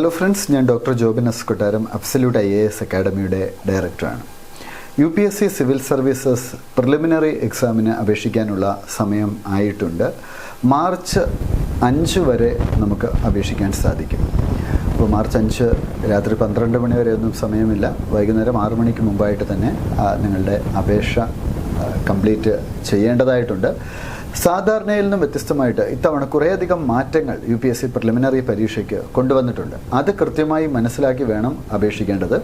Hello friends, ഞാൻ doctor Jobin S കൊട്ടാരം, absolute IAS അക്കാഡമിയുടെ ഡയറക്ടറാണ്. UPSC സിവിൽ സർവീസസ് പ്രിലിമിനറി എക്സാമിന് അപേക്ഷിക്കാനുള്ള സമയം ആയിട്ടുണ്ട്. മാർച്ച് 5 വരെ നമുക്ക് അപേക്ഷിക്കാൻ സാധിക്കും. അപ്പോൾ മാർച്ച് 5 രാത്രി 12 മണി വരെ ഒന്നും സമയമില്ല. വൈകുന്നേരം 6 മണിക്ക് മുമ്പായിട്ട് തന്നെ നിങ്ങളുടെ അപേക്ഷ കംപ്ലീറ്റ് ചെയ്യേണ്ടതായിട്ടുണ്ട്. സാധാരണയിൽ നിന്നും വ്യത്യസ്തമായിട്ട് ഇത്തവണ കുറേയധികം മാറ്റങ്ങൾ UPSC പ്രിലിമിനറി പരീക്ഷയ്ക്ക് കൊണ്ടുവന്നിട്ടുണ്ട്. അത് കൃത്യമായി മനസ്സിലാക്കി വേണം അപേക്ഷിക്കേണ്ടത്.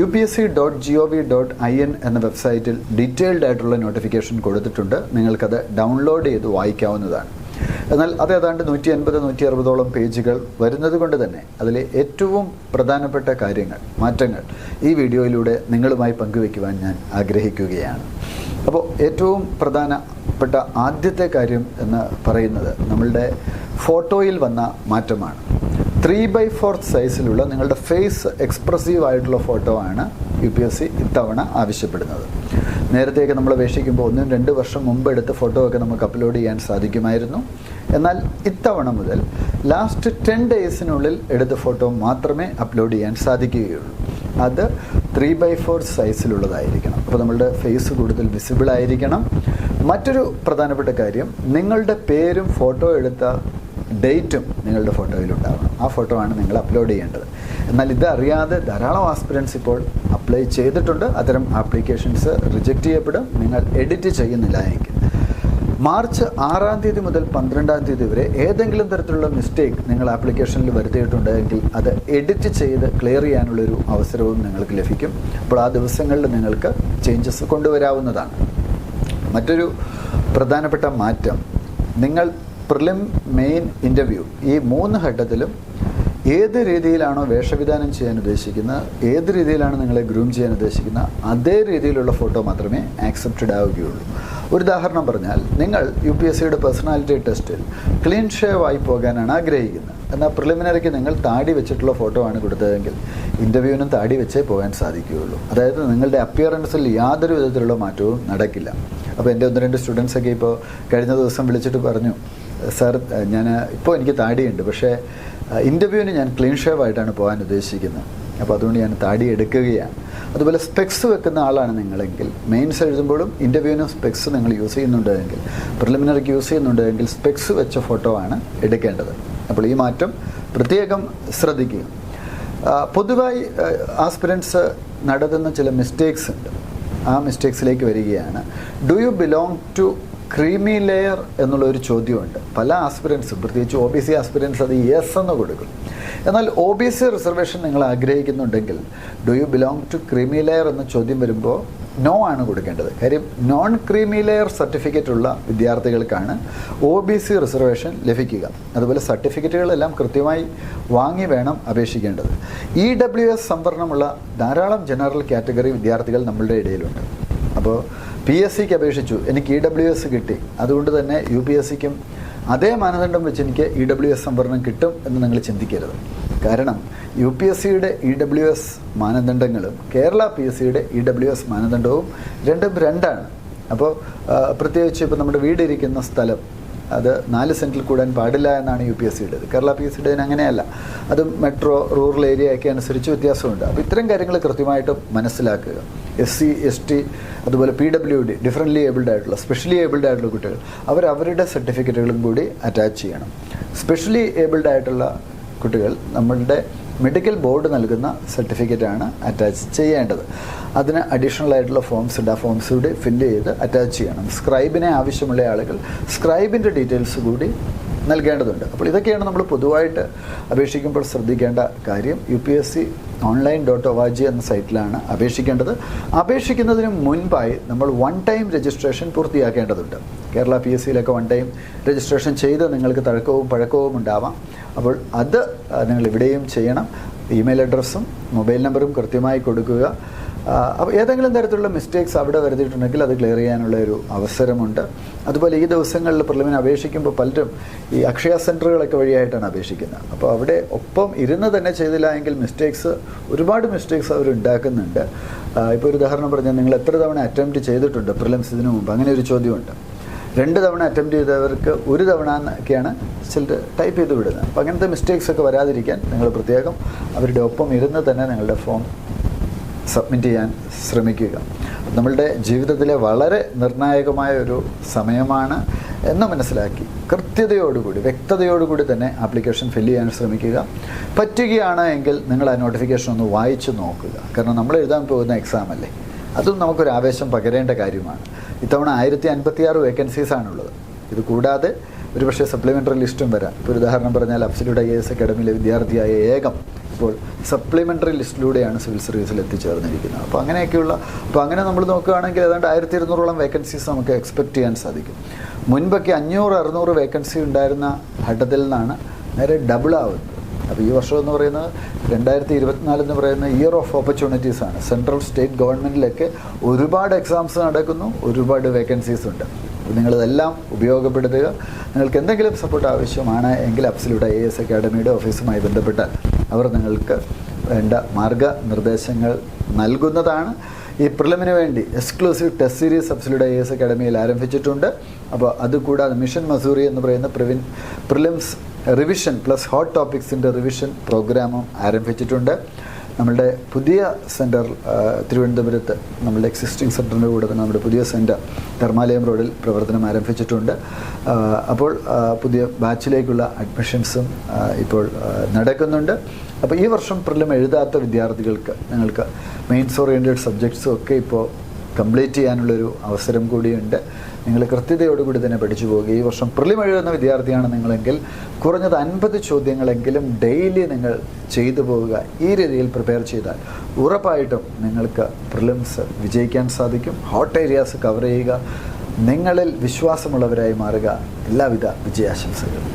upsc.gov.in എന്ന വെബ്സൈറ്റിൽ ഡീറ്റെയിൽഡ് ആയിട്ടുള്ള നോട്ടിഫിക്കേഷൻ കൊടുത്തിട്ടുണ്ട്. നിങ്ങൾക്കത് ഡൗൺലോഡ് ചെയ്ത് വായിക്കാവുന്നതാണ്. എന്നാൽ അത് ഏതാണ്ട് 150-160ഓളം പേജുകൾ വരുന്നത് കൊണ്ട് തന്നെ അതിലെ ഏറ്റവും പ്രധാനപ്പെട്ട മാറ്റങ്ങൾ ഈ വീഡിയോയിലൂടെ നിങ്ങളുമായി പങ്കുവയ്ക്കുവാൻ ഞാൻ ആഗ്രഹിക്കുകയാണ്. അപ്പോൾ ഏറ്റവും പ്രധാനപ്പെട്ട ആദ്യത്തെ കാര്യം എന്ന് പറയുന്നത് നമ്മളുടെ ഫോട്ടോയിൽ വന്ന മാറ്റമാണ്. 3/4 സൈസിലുള്ള നിങ്ങളുടെ ഫേസ് എക്സ്പ്രസീവ് ആയിട്ടുള്ള ഫോട്ടോ ആണ് UPSC ഇത്തവണ ആവശ്യപ്പെടുന്നത്. നേരത്തെയൊക്കെ നമ്മൾ അപേക്ഷിക്കുമ്പോൾ 1-2 വർഷം മുമ്പ് എടുത്ത ഫോട്ടോ ഒക്കെ നമുക്ക് അപ്ലോഡ് ചെയ്യാൻ സാധിക്കുമായിരുന്നു. എന്നാൽ ഇത്തവണ മുതൽ ലാസ്റ്റ് 10 ഡേയ്സിനുള്ളിൽ എടുത്ത ഫോട്ടോ മാത്രമേ അപ്ലോഡ് ചെയ്യാൻ സാധിക്കുകയുള്ളൂ. അത് 3/4 സൈസിലുള്ളതായിരിക്കണം. അപ്പോൾ നമ്മളുടെ ഫേസ് കൂടുതൽ വിസിബിൾ ആയിരിക്കണം. മറ്റൊരു പ്രധാനപ്പെട്ട കാര്യം, നിങ്ങളുടെ പേരും ഫോട്ടോ എടുത്ത ഡേറ്റും നിങ്ങളുടെ ഫോട്ടോയിലുണ്ടാവണം. ആ ഫോട്ടോ ആണ് നിങ്ങൾ അപ്ലോഡ് ചെയ്യേണ്ടത്. എന്നാൽ ഇത് അറിയാതെ ധാരാളം ആസ്പിരൻസ് ഇപ്പോൾ അപ്ലൈ ചെയ്തിട്ടുണ്ട്. അത്തരം ആപ്ലിക്കേഷൻസ് റിജക്റ്റ് ചെയ്യപ്പെടും നിങ്ങൾ എഡിറ്റ് ചെയ്യുന്നില്ല എങ്കിൽ. മാർച്ച് 6-ാം തീയതി മുതൽ 12-ാം തീയതി വരെ ഏതെങ്കിലും തരത്തിലുള്ള മിസ്റ്റേക്ക് നിങ്ങൾ ആപ്ലിക്കേഷനിൽ വരുത്തിയിട്ടുണ്ടെങ്കിൽ അത് എഡിറ്റ് ചെയ്ത് ക്ലിയർ ചെയ്യാനുള്ളൊരു അവസരവും നിങ്ങൾക്ക് ലഭിക്കും. അപ്പോൾ ആ ദിവസങ്ങളിൽ നിങ്ങൾക്ക് ചേഞ്ചസ് കൊണ്ടുവരാവുന്നതാണ്. മറ്റൊരു പ്രധാനപ്പെട്ട മാറ്റം, നിങ്ങൾ പ്രിലിം, മെയിൻ, ഇൻ്റർവ്യൂ ഈ 3 ഘട്ടത്തിലും ഏത് രീതിയിലാണോ വേഷവിധാനം ചെയ്യാൻ ഉദ്ദേശിക്കുന്നത്, ഏത് രീതിയിലാണ് നിങ്ങളെ ഗ്രൂം ചെയ്യാൻ ഉദ്ദേശിക്കുന്നത്, അതേ രീതിയിലുള്ള ഫോട്ടോ മാത്രമേ ആക്സെപ്റ്റഡ് ആവുകയുള്ളൂ. ഒരു ഉദാഹരണം പറഞ്ഞാൽ, നിങ്ങൾ UPSCയുടെ പേഴ്സണാലിറ്റി ടെസ്റ്റിൽ ക്ലീൻ ഷേവ് ആയി പോകാനാണ് ആഗ്രഹിക്കുന്നത്. എന്നാൽ പ്രിലിമിനറിക്ക് നിങ്ങൾ താടി വെച്ചിട്ടുള്ള ഫോട്ടോ ആണ് കൊടുത്തതെങ്കിൽ ഇൻ്റർവ്യൂവിനും താടി വെച്ചേ പോകാൻ സാധിക്കുകയുള്ളൂ. അതായത് നിങ്ങളുടെ അപ്പിയറൻസിൽ യാതൊരു വിധത്തിലുള്ള മാറ്റവും നടക്കില്ല. അപ്പോൾ എൻ്റെ 1-2 സ്റ്റുഡൻസൊക്കെ ഇപ്പോൾ കഴിഞ്ഞ ദിവസം വിളിച്ചിട്ട് പറഞ്ഞു, സാർ ഇപ്പോൾ എനിക്ക് താടിയുണ്ട്, പക്ഷേ ഇൻ്റർവ്യൂവിന് ഞാൻ ക്ലീൻ ഷേവ് ആയിട്ടാണ് പോകാൻ ഉദ്ദേശിക്കുന്നത്. അപ്പോൾ അതുകൊണ്ട് ഞാൻ താടി എടുക്കുകയാണ്. അതുപോലെ സ്പെക്സ് വെക്കുന്ന ആളാണ് നിങ്ങളെങ്കിൽ മെയിൻസ് എഴുതുമ്പോഴും ഇൻ്റർവ്യൂവിനും സ്പെക്സ് നിങ്ങൾ യൂസ് ചെയ്യുന്നുണ്ടെങ്കിൽ, പ്രിലിമിനറിക്ക് യൂസ് ചെയ്യുന്നുണ്ടെങ്കിൽ സ്പെക്സ് വെച്ച ഫോട്ടോ ആണ് എടുക്കേണ്ടത്. അപ്പോൾ ഈ മാറ്റം പ്രത്യേകം ശ്രദ്ധിക്കുക. പൊതുവായി ആസ്പിരൻസ് നടത്തുന്ന ചില മിസ്റ്റേക്സ് ഉണ്ട്. ആ മിസ്റ്റേക്സിലേക്ക് വരികയാണ്. Do you belong to creamy layer എന്നുള്ളൊരു ചോദ്യമുണ്ട്. പല ആസ്പിരൻസും, പ്രത്യേകിച്ച് OBC ആസ്പിരൻസ്, അത് യെസ് എന്ന് കൊടുക്കും. എന്നാൽ OBC റിസർവേഷൻ നിങ്ങൾ ആഗ്രഹിക്കുന്നുണ്ടെങ്കിൽ do you belong to creamy layer എന്ന ചോദ്യം വരുമ്പോൾ നോ ആണ് കൊടുക്കേണ്ടത്. കാര്യം നോൺ ക്രീമി ലെയർ സർട്ടിഫിക്കറ്റ് ഉള്ള വിദ്യാർത്ഥികൾക്കാണ് OBC റിസർവേഷൻ ലഭിക്കുക. അതുപോലെ സർട്ടിഫിക്കറ്റുകളെല്ലാം കൃത്യമായി വാങ്ങി വേണം അപേക്ഷിക്കേണ്ടത്. EWS സംവരണമുള്ള ധാരാളം ജനറൽ കാറ്റഗറി വിദ്യാർത്ഥികൾ നമ്മളുടെ ഇടയിലുണ്ട്. അപ്പോൾ PSCക്ക് അപേക്ഷിച്ചു, എനിക്ക് EWS കിട്ടി, അതുകൊണ്ട് തന്നെ UPSCക്കും അതേ മാനദണ്ഡം വെച്ച് എനിക്ക് EWS സംവരണം കിട്ടും എന്ന് നിങ്ങൾ ചിന്തിക്കരുത്. കാരണം UPSCയുടെ EWS മാനദണ്ഡങ്ങളും കേരള PSCയുടെ EWS മാനദണ്ഡവും രണ്ടാണ്. അപ്പോൾ പ്രത്യേകിച്ച് ഇപ്പോൾ നമ്മുടെ വീടിരിക്കുന്ന സ്ഥലം അത് 4 സെൻറ്റിൽ കൂടാൻ പാടില്ല എന്നാണ് UPSCയുടേത്. കേരള PSCയുടേതിന് അങ്ങനെയല്ല. അത് മെട്രോ, റൂറൽ ഏരിയ ഒക്കെ അനുസരിച്ച് വ്യത്യാസമുണ്ട്. അപ്പോൾ ഇത്തരം കാര്യങ്ങൾ കൃത്യമായിട്ട് മനസ്സിലാക്കുക. SC, ST, അതുപോലെ PWD, ഡിഫറൻ്റ്ലി ഏബിൾഡ് ആയിട്ടുള്ള, സ്പെഷ്യലി ഏബിൾഡ് ആയിട്ടുള്ള കുട്ടികൾ അവരുടെ സർട്ടിഫിക്കറ്റുകളും കൂടി അറ്റാച്ച് ചെയ്യണം. സ്പെഷ്യലി ഏബിൾഡ് ആയിട്ടുള്ള കുട്ടികൾ നമ്മളുടെ മെഡിക്കൽ ബോർഡ് നൽകുന്ന സർട്ടിഫിക്കറ്റാണ് അറ്റാച്ച് ചെയ്യേണ്ടത്. അതിന് അഡീഷണൽ ആയിട്ടുള്ള ഫോംസ് ഉണ്ട്. ആ ഫോംസ് കൂടി ഫില്ല് ചെയ്ത് അറ്റാച്ച് ചെയ്യണം. സ്ക്രൈബിനെ ആവശ്യമുള്ള ആളുകൾ സ്ക്രൈബിൻ്റെ ഡീറ്റെയിൽസ് കൂടി നൽകേണ്ടതുണ്ട്. അപ്പോൾ ഇതൊക്കെയാണ് നമ്മൾ പൊതുവായിട്ട് അപേക്ഷിക്കുമ്പോൾ ശ്രദ്ധിക്കേണ്ട കാര്യം. upsc.online.org എന്ന സൈറ്റിലാണ് അപേക്ഷിക്കേണ്ടത്. അപേക്ഷിക്കുന്നതിന് മുൻപായി നമ്മൾ 1 ടൈം രജിസ്ട്രേഷൻ പൂർത്തിയാക്കേണ്ടതുണ്ട്. കേരള PSCയിലൊക്കെ 1 ടൈം രജിസ്ട്രേഷൻ ചെയ്ത് നിങ്ങൾക്ക് തഴക്കവും പഴക്കവും ഉണ്ടാവാം. അപ്പോൾ അത് നിങ്ങൾ ഇവിടെയും ചെയ്യണം. ഇമെയിൽ അഡ്രസ്സും മൊബൈൽ നമ്പറും കൃത്യമായി കൊടുക്കുക. അപ്പോൾ ഏതെങ്കിലും തരത്തിലുള്ള മിസ്റ്റേക്സ് അവിടെ വരുത്തിയിട്ടുണ്ടെങ്കിൽ അത് ക്ലിയർ ചെയ്യാനുള്ള ഒരു അവസരമുണ്ട്. അതുപോലെ ഈ ദിവസങ്ങളിൽ പ്രിലിമിന് അപേക്ഷിക്കുമ്പോൾ പലരും ഈ അക്ഷയ സെൻറ്ററുകളൊക്കെ വഴിയായിട്ടാണ് അപേക്ഷിക്കുന്നത്. അപ്പോൾ അവിടെ ഒപ്പം ഇരുന്ന് തന്നെ ചെയ്തില്ല എങ്കിൽ ഒരുപാട് മിസ്റ്റേക്സ് അവർ ഉണ്ടാക്കുന്നുണ്ട്. ഇപ്പോൾ ഒരു ഉദാഹരണം പറഞ്ഞാൽ, നിങ്ങൾ എത്ര തവണ അറ്റംപ്റ്റ് ചെയ്തിട്ടുണ്ട് പ്രിലിംസ് ഇതിനു മുമ്പ്? അങ്ങനെ ഒരു ചോദ്യമുണ്ട്. 2 തവണ അറ്റംപ്റ്റ് ചെയ്തവർക്ക് 1 തവണ എന്നൊക്കെയാണ് ചിലർ ടൈപ്പ് ചെയ്ത് വിടുന്നത്. അപ്പോൾ അങ്ങനത്തെ മിസ്റ്റേക്സ് ഒക്കെ വരാതിരിക്കാൻ നിങ്ങൾ പ്രത്യേകം അവരുടെ ഒപ്പം ഇരുന്ന് തന്നെ നിങ്ങളുടെ ഫോം സബ്മിറ്റ് ചെയ്യാൻ ശ്രമിക്കുക. നമ്മളുടെ ജീവിതത്തിലെ വളരെ നിർണായകമായ ഒരു സമയമാണ് എന്ന് മനസ്സിലാക്കി കൃത്യതയോടുകൂടി വ്യക്തതയോടുകൂടി തന്നെ ആപ്ലിക്കേഷൻ ഫില്ല് ചെയ്യാൻ ശ്രമിക്കുക. പറ്റുകയാണ് എങ്കിൽ നിങ്ങൾ ആ നോട്ടിഫിക്കേഷൻ ഒന്ന് വായിച്ച് നോക്കുക. കാരണം നമ്മൾ എഴുതാൻ പോകുന്ന എക്സാം അല്ലേ, അതും നമുക്കൊരു ആവേശം പകരേണ്ട കാര്യമാണ്. ഇത്തവണ 1056 വേക്കൻസീസാണുള്ളത്. ഇത് കൂടാതെ ഒരുപക്ഷെ സപ്ലിമെൻ്ററി ലിസ്റ്റും വരാം. ഇപ്പോൾ ഒരു ഉദാഹരണം പറഞ്ഞാൽ അബ്സല്യൂട്ട് IAS അക്കാഡമിയിലെ വിദ്യാർത്ഥിയായ ഏകം ഇപ്പോൾ സപ്ലിമെൻ്ററി ലിസ്റ്റിലൂടെയാണ് സിവിൽ സർവീസിൽ എത്തിച്ചേർന്നിരിക്കുന്നത്. അപ്പോൾ അങ്ങനെ നമ്മൾ നോക്കുകയാണെങ്കിൽ ഏതാണ്ട് 1200ഓളം വേക്കൻസീസ് നമുക്ക് എക്സ്പെക്റ്റ് ചെയ്യാൻ സാധിക്കും. മുൻപൊക്കെ 500-600 വേക്കൻസി ഉണ്ടായിരുന്ന ഘട്ടത്തിൽ നിന്നാണ് നേരെ ഡബിൾ ആവുന്നത്. അപ്പോൾ ഈ വർഷം എന്ന് പറയുന്നത് 2024 എന്ന് പറയുന്ന ഇയർ ഓഫ് ഓപ്പർച്യൂണിറ്റീസാണ്. സെൻട്രൽ സ്റ്റേറ്റ് ഗവൺമെൻറ്റിലൊക്കെ ഒരുപാട് എക്സാംസ് നടക്കുന്നു, ഒരുപാട് വേക്കൻസീസ് ഉണ്ട്. നിങ്ങളിതെല്ലാം ഉപയോഗപ്പെടുത്തുക. നിങ്ങൾക്ക് എന്തെങ്കിലും സപ്പോർട്ട് ആവശ്യമാണ് എങ്കിൽ അബ്സല്യൂട്ട് IAS അക്കാഡമിയുടെ ഓഫീസുമായി ബന്ധപ്പെട്ടാൽ അവർ നിങ്ങൾക്ക് വേണ്ട മാർഗനിർദ്ദേശങ്ങൾ നൽകുന്നതാണ്. ഈ പ്രിലിമിന് വേണ്ടി exclusive test series absolute IAS അക്കാഡമിയിൽ ആരംഭിച്ചിട്ടുണ്ട്. അപ്പോൾ അതുകൂടാതെ മിഷൻ മസൂറി എന്ന് പറയുന്ന പ്രിലിംസ് റിവിഷൻ പ്ലസ് ഹോട്ട് ടോപ്പിക്സിൻ്റെ റിവിഷൻ പ്രോഗ്രാമും ആരംഭിച്ചിട്ടുണ്ട്. നമ്മളുടെ പുതിയ സെൻറ്റർ തിരുവനന്തപുരത്ത് നമ്മളുടെ എക്സിസ്റ്റിംഗ് സെൻറ്ററിൻ്റെ കൂടെ തന്നെ നമ്മുടെ പുതിയ സെൻറ്റർ ധർമാലയം റോഡിൽ പ്രവർത്തനം ആരംഭിച്ചിട്ടുണ്ട്. അപ്പോൾ പുതിയ ബാച്ചിലേക്കുള്ള അഡ്മിഷൻസും ഇപ്പോൾ നടക്കുന്നുണ്ട്. അപ്പോൾ ഈ വർഷം പ്രിലിം എഴുതാത്ത വിദ്യാർത്ഥികൾക്ക് നിങ്ങൾക്ക് മെയിൻസ് ഓറിയൻറ്റഡ് സബ്ജക്ട്സും ഒക്കെ ഇപ്പോൾ കംപ്ലീറ്റ് ചെയ്യാനുള്ളൊരു അവസരം കൂടിയുണ്ട്. നിങ്ങൾ കൃത്യതയോടുകൂടി തന്നെ പഠിച്ചു പോവുക. ഈ വർഷം പ്രിലിം എഴുതുന്ന വിദ്യാർത്ഥിയാണ് നിങ്ങളെങ്കിൽ കുറഞ്ഞത് 50 ചോദ്യങ്ങളെങ്കിലും ഡെയിലി നിങ്ങൾ ചെയ്തു പോവുക. ഈ രീതിയിൽ പ്രിപ്പയർ ചെയ്താൽ ഉറപ്പായിട്ടും നിങ്ങൾക്ക് പ്രിലിംസ് വിജയിക്കാൻ സാധിക്കും. ഹോട്ട് ഏരിയാസ് കവർ ചെയ്യുക. നിങ്ങളിൽ വിശ്വാസമുള്ളവരായി മാറുക. എല്ലാവിധ വിജയാശംസകളും.